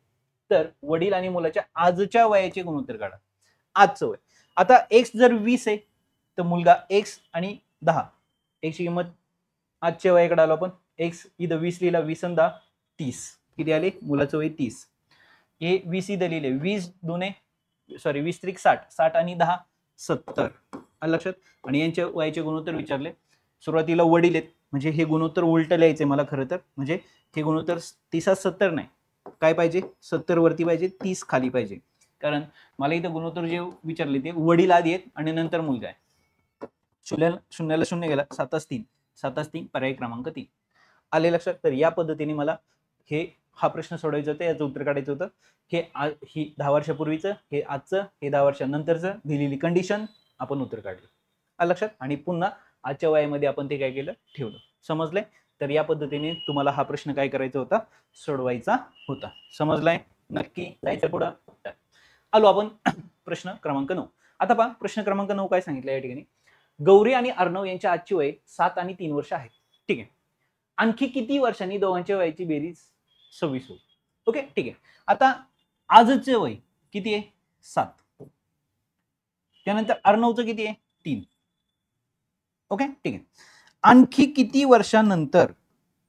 तर वडील आणि मुलाच्या आजच्या वयाचे गुणोत्तर काढा. आजचं वय. आता x जर 20 आहे तर मुलगा x आणि 10. x ची किंमत आजच्या वयाकडे आलो आपण. x इथं 20 लिहिला, 20 आणि 10 30. किती आले? मुलाचं वय 30. हे 20 इथं लिहिले, 20 त्रिक 60, 60 आणि 10 70. आलं लक्षात? आणि यांच्या वयाचे गुणोत्तर विचारले. सुरुवातीला वडील आहेत म्हणजे हे गुणोत्तर उलट लिहायचंय मला खरं तर. म्हणजे हे गुणोत्तर 30 70 नाही, काय पाहिजे? 70 वरती पाहिजे, 30 खाली पाहिजे. कारण मला इथं गुणोत्तर जे विचारले ते वडील आधी आहेत आणि नंतर मुलगा आहे. शून्याला शून्य गेला, 7 3 पर्याय क्रमांक 3. आले लक्षात? तर या पद्धतीने मला हा प्रश्न सोडवायचा होता, याचं उत्तर काढायचं होतं. ही 10 वर्षापूर्वीचं, हे आजचं, हे 10 वर्षानंतरचं, दिलेली कंडिशन आपण उत्तर काढलं. आलं लक्षात? आणि पुन्हा आजच्या वयामध्ये आपण ते काय केलं? ठेवलं. समजलंय? तर या पद्धतीने तुम्हाला हा प्रश्न काय करायचा होता? सोडवायचा होता. समजलाय? नक्की जायचं पुढं. आलो आपण प्रश्न क्रमांक 9. आता पहा, प्रश्न क्रमांक 9 काय सांगितलं या ठिकाणी? गौरी आणि अर्णव यांच्या आजची वय 7 आणि 3 वर्ष आहेत. ठीक आहे, आणखी किती वर्षांनी दोघांच्या वयाची बेरीज 26 होईल? ओके, ठीक आहे. आता आजचे वय किती आहे? 7. त्यानंतर अर्णवचं किती आहे? 3. ओके, ठीक आहे. आणखी किती वर्षांनंतर,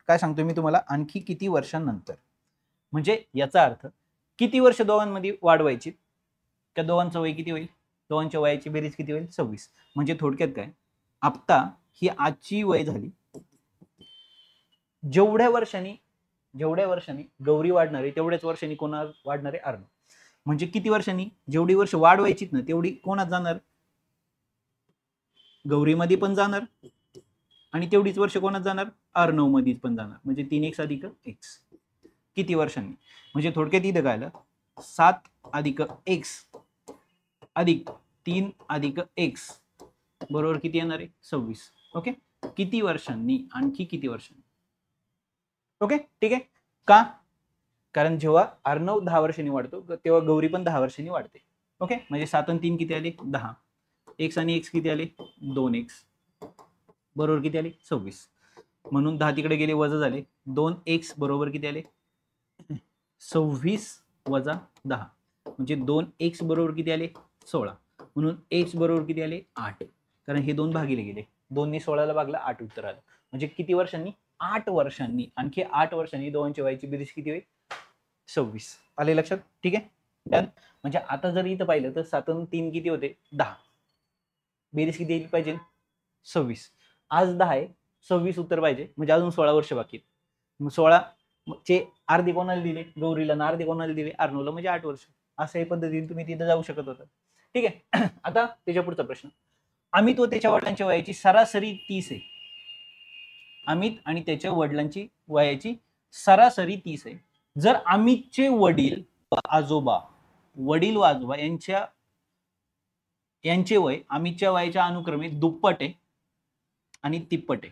काय सांगतोय मी तुम्हाला? आणखी किती वर्षांनंतर म्हणजे याचा अर्थ किती वर्ष दोघांमध्ये वाढवायची? त्या दोघांचं वय किती होईल? दोघांच्या वयाची बेरीज किती होईल? 26. म्हणजे थोडक्यात काय, आता ही आजची वय झाली. जेवढ्या वर्षांनी गौरी वाढणार आहे तेवढ्याच वर्षांनी कोणा वाढणार आहे? अर्णव. म्हणजे किती वर्षांनी? जेवढी वर्ष वाढवायचीत ना तेवढी कोणात जाणार? गौरीमध्ये पण जाणार आणि तेवढीच वर्ष कोणात जाणार? अर्णव मध्ये पण जाणार. म्हणजे 3x अधिक x. किती वर्षांनी? म्हणजे थोडक्यात इथं काय आलं? 7 अधिक x अधिक 3 अधिक x बरोबर किती येणार आहे? 26. ओके, किती वर्षांनी, आणखी किती वर्षांनी. ओके ठीक आहे. का? कारण जेव्हा अर्णव 10 वर्षांनी वाढतो तेव्हा गौरी पण 10 वर्षांनी वाढते. ओके म्हणजे 7 आणि 3 किती आले 10, x आणि x किती आले 2x, बरोबर किती आले 26. म्हणून 10 तिकडे गेले वजा झाले 2x बरोबर किती आले 26 वजा 10 म्हणजे 2x बरोबर किती आले 16. म्हणून x बरोबर किती आले 8, कारण हे 2 भागिले गेले, 2 ने 16 ला भागला 8 उत्तर आलं. म्हणजे किती वर्षांनी 8 वर्षांनी, आणखी 8 वर्षांनी दोघांची वयाची बेरीज किती होईल 26. आले लक्षात. ठीक आहे. म्हणजे आता जर इथं पाहिलं तर 7 आणि 3 किती होते 10, बेरीज किती येईल पाहिजे 26. आज 10 आहे 26 उत्तर पाहिजे म्हणजे अजून 16 वर्ष बाकी. मग 16 चे अर्धे कोणाला दिले गौरीला ना अर्धे कोणाला दिले अर्णवला, म्हणजे 8 वर्ष. अशाही पद्धतीने तुम्ही तिथे जाऊ शकत होता. ठीक आहे. आता त्याच्या पुढचा प्रश्न. अमित व त्याच्या वडिलांच्या वयाची सरासरी 30 आहे. अमित आणि त्याच्या वडिलांची वयाची सरासरी 30 आहे. जर अमितचे वडील व आजोबा यांचे वय अमितच्या वयाच्या अनुक्रमे दुप्पट आहे आणि तिप्पट आहे.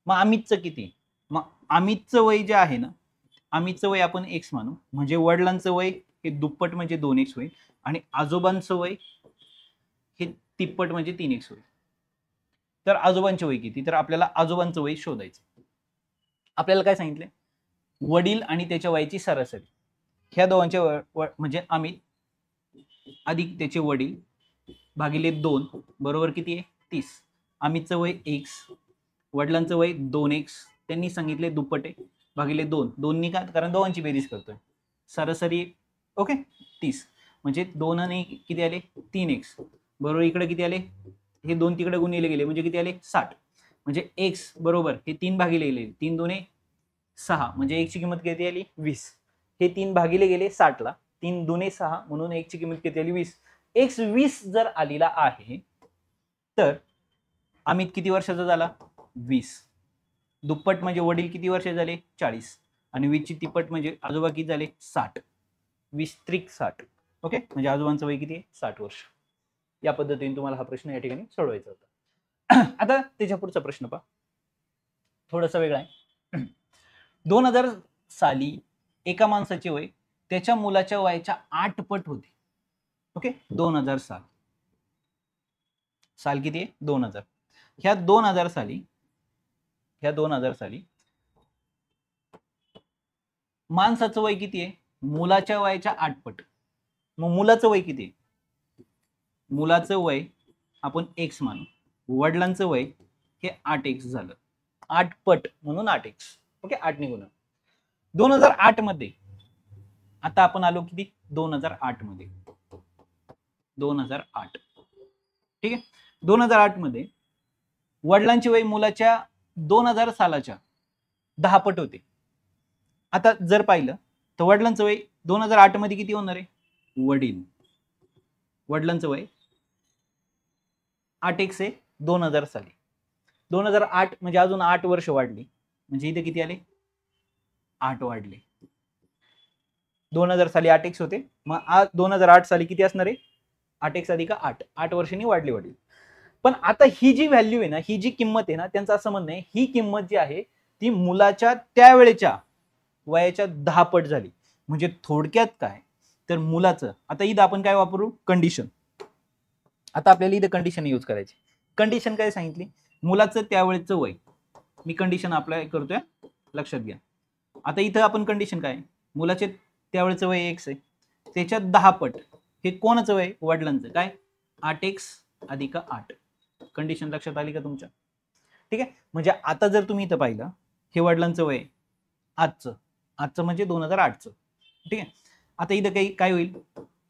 मग अमितचं किती? मग अमितचं वय जे आहे ना, अमितचं वय आपण x मानू, म्हणजे वडिलांचं वय हे दुप्पट म्हणजे 2x होईल आणि आजोबांचं वय हे तिप्पट म्हणजे 3x होईल. तर आजोबांचे वय किती? तर आपल्याला आजोबांचं वय शोधायचं. आपल्याला काय सांगितलंय? वडील आणि त्याच्या वयाची सरासरी. ह्या दोघांचे म्हणजे अमित अधिक त्याचे वडील भागिले 2 बरोबर किती आहे 30. अमितचं वय x, वडिलांचं वय 2x, त्यांनी सांगितले दुप्पट आहे, भागिले 2. 2नी का? कारण दोघांची बेरीज करतोय. सरासरी ओके 30 म्हणजे 2 आणि किती आले 3x बरोबर इकडे किती आले, हे 2 तिकडे गुणिले गेले म्हणजे किती आले 60. म्हणजे x बरोबर हे 3 भागिले गेले, 3 2 6 म्हणजे x ची किंमत किती आली 20. हे 3 भागिले गेले 60 ला, 3 2 6 म्हणून x ची किंमत किती आली 20. x 20 जर आलेला आहे तर अमित किती वर्षाचा झाला 20. दुप्पट म्हणजे वडील किती वर्ष झाले 40 आणि 20 ची तिप्पट म्हणजे आजोबा किती झाले 60. 20 त्रिक 60. ओके म्हणजे आजोबांचं वय किती आहे 60 वर्ष. या पद्धतीने तुम्हाला हा प्रश्न या ठिकाणी सोडवायचा होता. आता त्याच्या पुढचा प्रश्न पहा, थोडासा वेगळा आहे. 2000 साली एका माणसाचे वय त्याच्या मुलाच्या वयाच्या 8 पट होते. ओके 2000 साल किती आहे 2000. ह्या 2000 साली माणसाचं वय किती आहे मुलाच्या वयाच्या 8 पट. मग मुलाचं वय किती आहे? मुलाचं वय आपण x मानू, वडिलांचं वय हे 8x झालं, 8 पट म्हणून 8x. ओके 8 ने गुणा. 2008 मध्ये आता आपण आलो किती 2008 मध्ये 2008. ठीक आहे. 2008 मध्ये वडिलांचे वय मुलाच्या 2000 सालाच्या 10 पट होते. आता जर पाहिलं तर वडिलांचं वय 2008 मध्ये किती होणार आहे? वडिलांचं वय 8x आहे 2000 साली. 2008 म्हणजे अजून 8 वर्ष वाढली म्हणजे इथे किती आले 8 वाढले. 2000 साली 8x होते, मग 2008 साली किती असणार आहे 8x अधिक 8, 8 वर्षांनी वाढले वडील. पण आता ही जी व्हॅल्यू आहे ना, ही जी किंमत आहे ना, त्यांचं असं म्हणणं आहे ही किंमत जी आहे ती मुलाच्या त्यावेळेच्या वयाच्या 10 पट झाली. म्हणजे थोडक्यात काय तर मुलाचं, आता इथं आपण काय वापरू कंडिशन. आता आपल्याला इथं कंडिशन यूज करायची. कंडिशन काय सांगितली? मुलाचं त्यावेळेचं वय. मी कंडिशन अप्लाय करतोय लक्षात घ्या. आता इथं आपण कंडिशन काय मुलाचे त्यावेळेचं वय x आहे त्याच्यात 10 पट, हे कोणाचं वय वडिलांचं काय 8x अधिक 8. कंडिशन लक्षात आली का तुमच्या? ठीक आहे. म्हणजे आता जर तुम्ही इथं पाहिलं हे वडिलांचं वय आजचं म्हणजे 2008चं. ठीक आहे. आता इथं काय होईल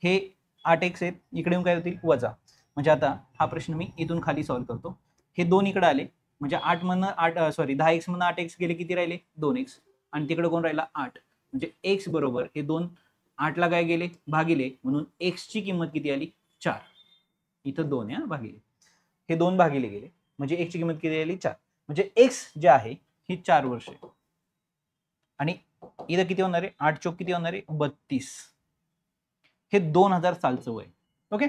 हे 8x आहेत इकडे येऊन काय होतील वजा. म्हणजे आता हा प्रश्न मी इथून खाली सॉल्व्ह करतो. हे 2 इकडे आले म्हणजे 8 मधनं 10x मधनं 8x गेले किती राहिले 2x आणि तिकडे कोण राहिला 8. म्हणजे x बरोबर हे 2 8 ला काय गेले भागिले म्हणून x ची किंमत किती आली 4. इथं 2 आहे भागिले, हे 2 भागिले गेले म्हणजे x ची किंमत किती आली 4. म्हणजे x जे आहे ही 4 वर्ष आहे आणि इथं किती होणार आहे 8 चौक किती होणार आहे 32. हे 2000 सालचं वय. ओके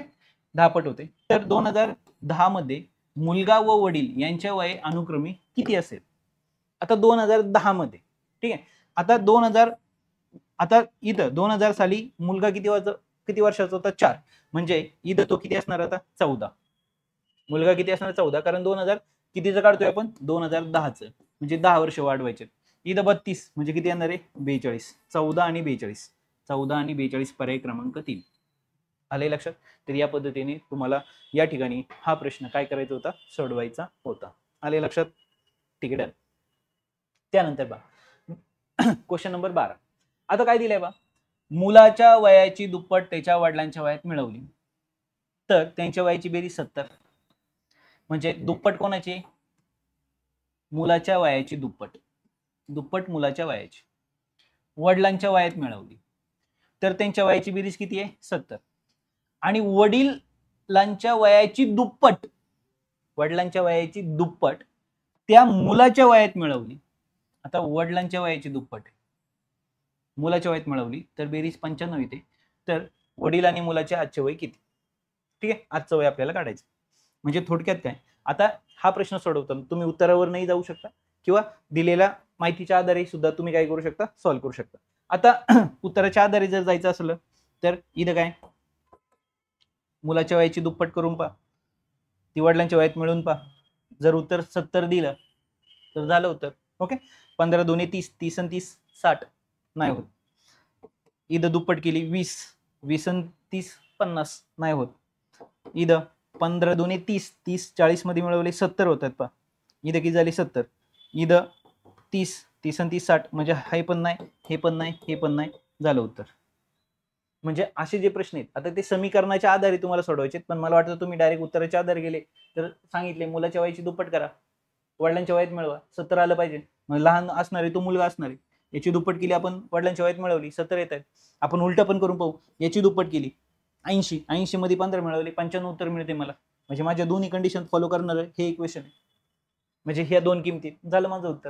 10 पट होते. तर 2010 मध्ये मुलगा व वडील यांच्या वय अनुक्रमे किती असेल? आता 2010 मध्ये, ठीक आहे. आता इथं 2000 साली मुलगा किती वर्षाचा होता? 4. म्हणजे इथं तो किती असणार आता? 14. मुलगा किती असणार? 14. कारण 2000 कितीचं काढतोय आपण? 2010चं, म्हणजे 10 वर्ष वाढवायचे. इथं 32 म्हणजे किती येणार आहे? 42. 14 आणि 42. 14 आणि 42 पर्याय क्रमांक 3. आले लक्षात? तर या पद्धतीने तुम्हाला या ठिकाणी हा प्रश्न काय करायचा होता? सोडवायचा होता. आले लक्षात? ठीक आहे. त्यानंतर बघा क्वेश्चन नंबर 12. आता काय दिलंय बा? मुलाच्या वयाची दुप्पट त्याच्या वडिलांच्या वयात मिळवली तर त्यांच्या वयाची बेरीज 70. म्हणजे दुप्पट कोणाची? मुलाच्या वयाची दुप्पट मुलाच्या वयाची वडिलांच्या वयात मिळवली तर त्यांच्या वयाची बेरीज किती आहे? 70. आणि वडिलांच्या वयाची दुप्पट त्या मुलाच्या वयात मिळवली. आता वडिलांच्या वयाची दुप्पट मुलाच्या वयात मिळवली तर बेरीज 95 येते. तर वडील आणि मुलाचे आजचे वय किती? ठीक आहे, आजचं वय आपल्याला काढायचं. म्हणजे थोडक्यात काय, आता हा प्रश्न सोडवताना तुम्ही उत्तरावर नाही जाऊ शकता किंवा दिलेल्या माहितीच्या आधारे सुद्धा तुम्ही काय करू शकता? सॉल्व्ह करू शकता. आता उत्तराच्या आधारे जर जायचं असलं तर इथं काय, मुलाच्या वयाची दुप्पट करून पहा, ती वडिलांच्या वयात मिळून पहा. जर उत्तर 70 दिलं तर झालं उत्तर. ओके. 15 2 30, 30 आणि 30 60 नाही होत. इथं दुप्पट केली 20, 20 आणि 30 50 नाही होत. इथं 15 2 30, 30 40 मध्ये मिळवले 70 होतात पहा. इथं किती झाले? 70. इथं 30, 30 आणि 30 60 म्हणजे हे पण नाही, हे पण नाही, हे पण नाही, झालं उत्तर. म्हणजे असे जे प्रश्न आहेत आता ते समीकरणाच्या आधारे तुम्हाला सोडवायचे, पण मला वाटतं तुम्ही डायरेक्ट उत्तराच्या आधारे गेले तर सांगितले मुलाच्या वयाची दुप्पट करा, वडिलांच्या वयात मिळवा, 70 आलं पाहिजे. मग लहान असणार आहे तो मुलगा असणार आहे, याची दुप्पट केली आपण, वडिलांच्या वयात मिळवली 70 येत आहेत. आपण उलट पण करून पाहू, याची दुप्पट केली 80, 80 मध्ये 15 मिळवले 95 उत्तर मिळते मला. म्हणजे माझ्या दोन्ही कंडिशन फॉलो करणार हे इक्वेशन आहे. म्हणजे ह्या दोन किमती, झालं माझं उत्तर.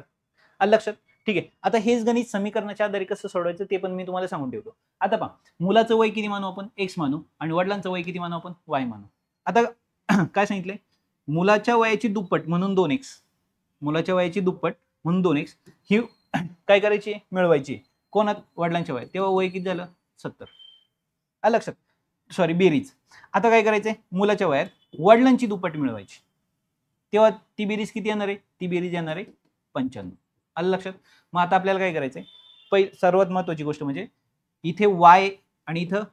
आलं लक्षात? ठीक आहे. आता हेच गणित समीकरणाच्या आधारे कसं सोडवायचं ते पण मी तुम्हाला सांगून ठेवतो. आता पहा, मुलाचं वय किती मानू आपण? x मानू, आणि वडिलांचं वय किती मानू आपण? y मानू. आता काय सांगितलंय? मुलाच्या वयाची दुप्पट म्हणून 2x, मुलाच्या वयाची दुप्पट म्हणून 2x ही काय करायची? मिळवायची. कोणात? वडिलांच्या वयात. तेव्हा वय किती झालं? 70. आलं लक्षात? सॉरी, बेरीज. आता काय करायचंय? मुलाच्या वयात वडिलांची दुप्पट मिळवायची, तेव्हा ती बेरीज किती येणार आहे? ती बेरीज येणार आहे 95. आलं लक्षात? मग आता आपल्याला काय करायचंय? सर्वात महत्वाची गोष्ट म्हणजे इथे y आणि इथं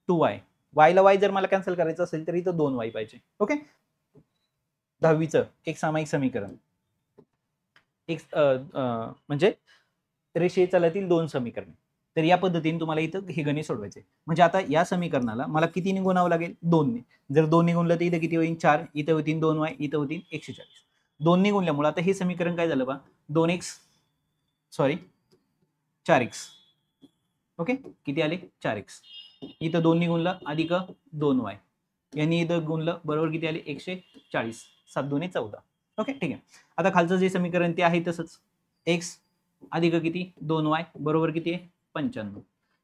2y, y ला y जर मला कॅन्सल करायचं असेल तर इथं 2y पाहिजे. ओके. 10वीचं एक सामायिक समीकरण, एक म्हणजे रेषीय चलातील 2 समीकरणे. तर या पद्धतीने तुम्हाला इथं हे गणित सोडवायचे. म्हणजे आता या समीकरणाला मला कितीने गुणावं लागेल? 2 ने. जर 2 ने गुणलं तर इथं किती होईल? 4, इथं होतील 2y, इथं होतील 140. 2 ने गुणल्यामुळे आता हे समीकरण काय झालं बा? 4x. ओके. किती आले? 4x. इथं 2 ने गुणलं अधिक 2y, यांनी इथं गुणलं बरोबर किती आले? 140. 7 2 14. ओके. ठीक आहे. आता खालचं जे समीकरण ते आहे तसंच, x अधिक किती? 2y बरोबर किती आहे? 95.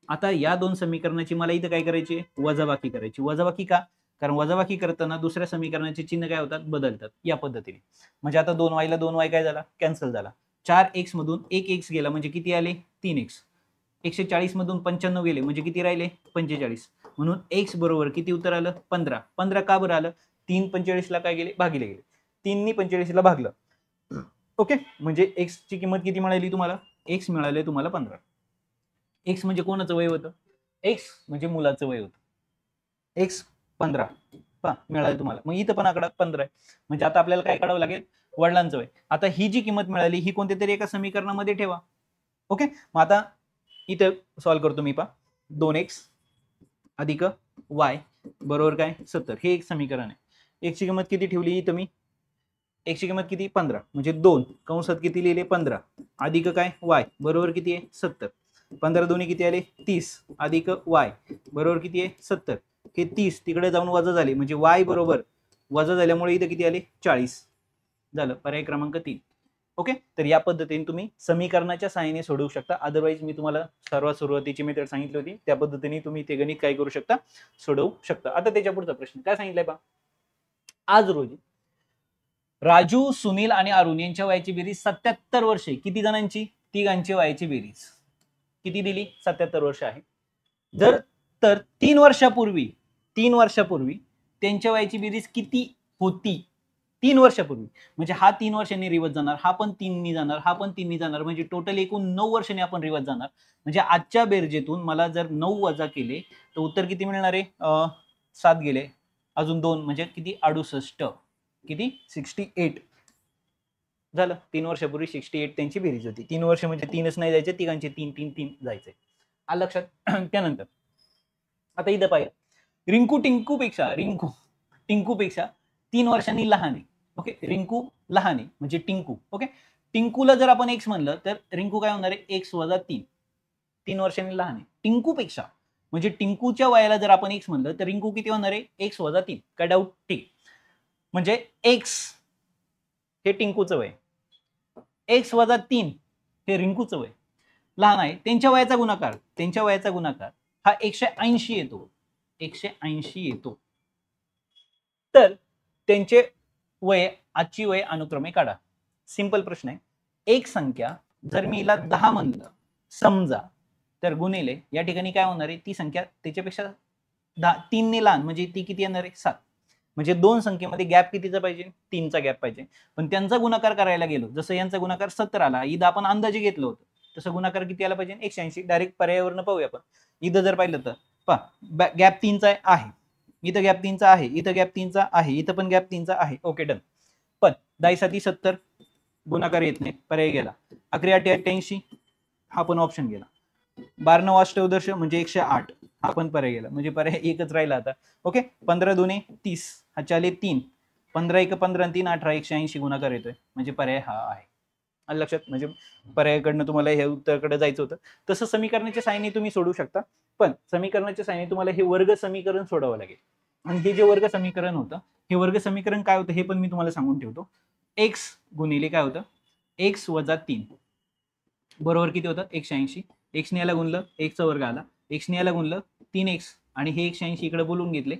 आता या दोन समीकरणाची मला इथं काय करायची? वजाबाकी करायची. वजाबाकी का? कारण वजाबाकी करताना दुसऱ्या समीकरणाचे चिन्ह काय होतात? बदलतात. या पद्धतीने. म्हणजे आता 2y ला 2y काय झाला? कॅन्सल झाला. 4x मधून 1x गेला म्हणजे किती आले? 3x. 140 मधून 95 गेले म्हणजे किती राहिले? 45. म्हणून x बरोबर किती उत्तर आलं? 15. 15 का बरं आलं? 3 45 ला काय गेले? भागिले गेले. 3 नी 45 ला भागलं. ओके. म्हणजे x ची किंमत किती मिळाली तुम्हाला? x मिळाले तुम्हाला 15. x म्हणजे कोणाचं वय होतं? x म्हणजे मुलाचं वय होतं. x 15 पहा मिळालं तुम्हाला. मग इथं पण आकडा 15 आहे. म्हणजे आता आपल्याला काय काढावं लागेल? वडिलांचं वय. आता ही जी किंमत मिळाली ही कोणत्या तरी एका समीकरणामध्ये ठेवा. ओके. मग आता इथं सॉल्व्ह करतो मी पहा. 2x अधिक y बरोबर काय? 70. हे एक समीकरण आहे. x ची किंमत किती ठेवली इथं मी? x ची किंमत किती? 15. म्हणजे 2 कंसात किती लिहिले? 15 अधिक काय? y बरोबर किती आहे? 70. 15 दोन्ही किती आले? 30 अधिक y बरोबर किती आहे? 70. हे 30 तिकडे जाऊन वजा झाले म्हणजे y बरोबर वजा झाल्यामुळे इथं किती आले? 40. झालं पर्याय क्रमांक 3. ओके. तर या पद्धतीने तुम्ही समीकरणाच्या सहाय्याने सोडवू शकता. अदरवाईज मी तुम्हाला सर्वात सुरुवातीची मेथड सांगितली होती त्या पद्धतीने तुम्ही ते गणित काय करू शकता? सोडवू शकता. आता त्याच्या पुढचा प्रश्न काय सांगितलंय पहा. आज रोजी राजू, सुनील आणि अरुण यांच्या वयाची बेरीज 77 वर्षे. किती जणांची? तिघांची वयाची बेरीज किती दिली? 77 वर्ष आहे. जर तर 3 वर्षापूर्वी त्यांच्या वयाची बेरीज किती होती? 3 वर्षापूर्वी. म्हणजे हा 3 वर्षांनी रिवर्स जाणार, हा पण 3नी जाणार, हा पण 3नी जाणार, म्हणजे टोटल एकूण 9 वर्षांनी आपण रिवर्स जाणार. म्हणजे आजच्या बेरजेतून मला जर 9 वजा केले तर उत्तर किती मिळणार आहे? 7 गेले, अजून 2 म्हणजे किती? 68. किती? 68 झालं. 3 वर्षापूर्वी 68 त्यांची बेरीज होती. 3 वर्ष म्हणजे 3च नाही जायचे, तिघांचे 3 जायचे. आलं लक्षात? त्यानंतर आता इथं पाहिजे, रिंकू टिंकूपेक्षा 3 वर्षांनी लहान आहे. ओके, रिंकू लहान आहे म्हणजे टिंकू. ओके, टिंकूला जर आपण एक्स म्हणलं तर रिंकू काय होणार आहे? एक्स वजा 3 वर्षांनी लहान आहे टिंकूपेक्षा. म्हणजे टिंकूच्या वयाला जर आपण एक्स म्हणलं तर रिंकू किती होणार आहे? एक्स वजा 3. काय डाऊट? ठीक. म्हणजे एक्स हे टिंकूचं वय, एक्स वजा 3 हे रिंकूचं वय, लहान आहे. त्यांच्या वयाचा गुणाकार हा 180 येतो. 180 येतो. तर त्यांचे वय, आजची वय अनुक्रमे काढा. सिंपल प्रश्न आहे. एक संख्या जर मी हिला 10 म्हणलं समजा, तर गुणिले या ठिकाणी काय होणार आहे? ती संख्या त्याच्यापेक्षा 3 ने लहान, म्हणजे ती किती येणार आहे? 7. म्हणजे दोन संख्येमध्ये गॅप कितीचा पाहिजे? 3चा गॅप पाहिजे. पण त्यांचा गुणाकार करायला गेलो, जसं यांचा गुणाकार 70 आला, इथं आपण अंदाजे घेतलं होतं, तसं गुणाकार किती आला पाहिजे? 180. डायरेक्ट पर्यायावरनं पाहूया आपण. इथं जर पाहिलं तर पहा, गॅप 3चा आहे, इथं गॅप 3चा आहे, इथं गॅप 3चा आहे, इथं पण गॅप 3चा आहे. Okay, done. पण 10 7 70 गुणाकार येत नाही, पर्याय गेला. 11 8 88 हा पण ऑप्शन गेला. 12 9 अष्टोदश म्हणजे 108 हा पण पर्याय गेला, म्हणजे पर्याय एकच राहिला आता. ओके, 15 2 30 हा चाले 3, 15 1 15 3 18 180 गुणाकार येतोय, म्हणजे पर्याय हा आहे. आलं लक्षात? म्हणजे पर्यायाकडनं तुम्हाला हे उत्तराकडे जायचं होतं. तसं समीकरणाच्या साहाय्याने तुम्ही सोडू शकता, पण समीकरणाच्या साहाय्याने तुम्हाला हे वर्ग समीकरण सोडवावं लागेल. आणि हे जे वर्ग समीकरण होतं, हे वर्ग समीकरण काय होतं हे पण मी तुम्हाला सांगून ठेवतो. एक्स गुणिले काय होतं? एक्स वजा 3 बरोबर किती होतं? 180. एक्सने याला गुणलं, एक्सचा वर्ग आला, एक्सने याला गुणलं 3x, आणि हे 180 इकडे बोलून घेतले,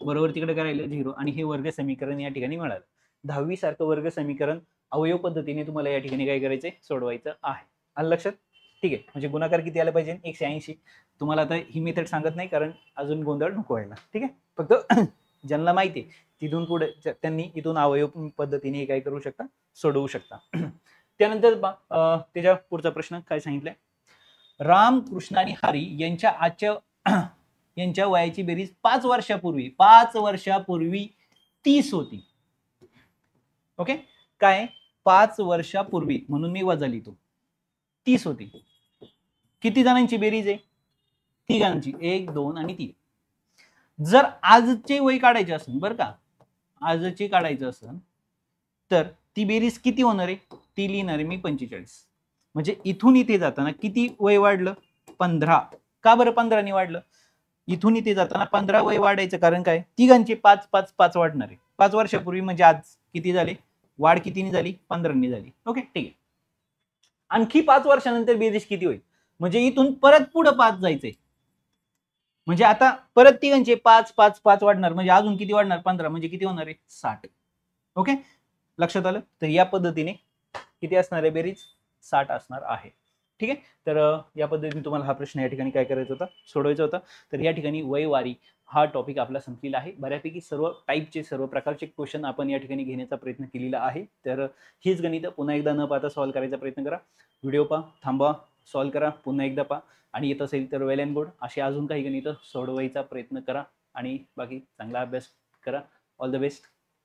बरोबर तिकडे करायला 0, आणि हे वर्ग समीकरण या ठिकाणी मिळालं. 10वी सारखं वर्ग समीकरण अवयव पद्धतीने तुम्हाला या ठिकाणी काय करायचंय? सोडवायचं आहे. आलं लक्षात? ठीक आहे. म्हणजे गुणाकार किती आला पाहिजे? 180. तुम्हाला आता ही मेथड सांगत नाही, कारण अजून गोंधळ नको व्हायला. ठीक आहे, फक्त ज्यांना माहिती आहे तिथून पुढे त्यांनी इथून अवयव पद्धतीने काय करू शकता? सोडवू शकता. त्यानंतर त्याच्या पुढचा प्रश्न काय सांगितलंय? राम, कृष्ण आणि हरी यांच्या वयाची बेरीज 5 वर्षापूर्वी 30 होती. ओके, काय? 5 वर्षापूर्वी, म्हणून मी वजा लिहितो, 30 होती. किती जणांची बेरीज आहे? तिघांची, 1 2 आणि 3. जर आजचे वय काढायचे असेल, बरं का, आजचे काढायचं असेल तर ती बेरीज किती होणार आहे? ती लिहिणार आहे मी 45. म्हणजे इथून इथे जाताना किती वय वाढलं? 15. का बरं 15ने वाढलं? इथून इथे जाताना 15 वय वाढायचं कारण काय? तिघांचे 5 5 5 वाढणार आहे. 5 वर्षापूर्वी म्हणजे आज किती झाले? वाढ कितीने झाली? 15ने झाली. ओके, ठीक आहे. आणखी 5 वर्षानंतर बेरीज किती होईल? म्हणजे इथून परत पुढे 5 जायचंय, म्हणजे आता परत तिघांचे 5 5 5 वाढणार, म्हणजे अजून किती वाढणार? 15, म्हणजे किती होणार आहे? 60. ओके, लक्षात आलं? तर या पद्धतीने किती असणार आहे बेरीज? 60 असणार आहे. ठीक आहे, तर या पद्धतीने तुम्हाला हा प्रश्न या ठिकाणी काय करायचा होता? सोडवायचा होता. तर या ठिकाणी वयवारी हा टॉपिक आपला संपलेला आहे. बऱ्यापैकी सर्व टाईपचे, सर्व प्रकारचे क्वेश्चन आपण या ठिकाणी घेण्याचा प्रयत्न केलेला आहे. तर हीच गणितं पुन्हा एकदा न पाहता सॉल्व्ह करायचा प्रयत्न करा. व्हिडिओ पहा, थांबा, सॉल्व्ह करा, पुन्हा एकदा पहा, आणि येत असेल तर वेल अँड गुड. असे अजून काही गणितं सोडवायचा प्रयत्न करा, आणि बाकी चांगला अभ्यास करा. All the best.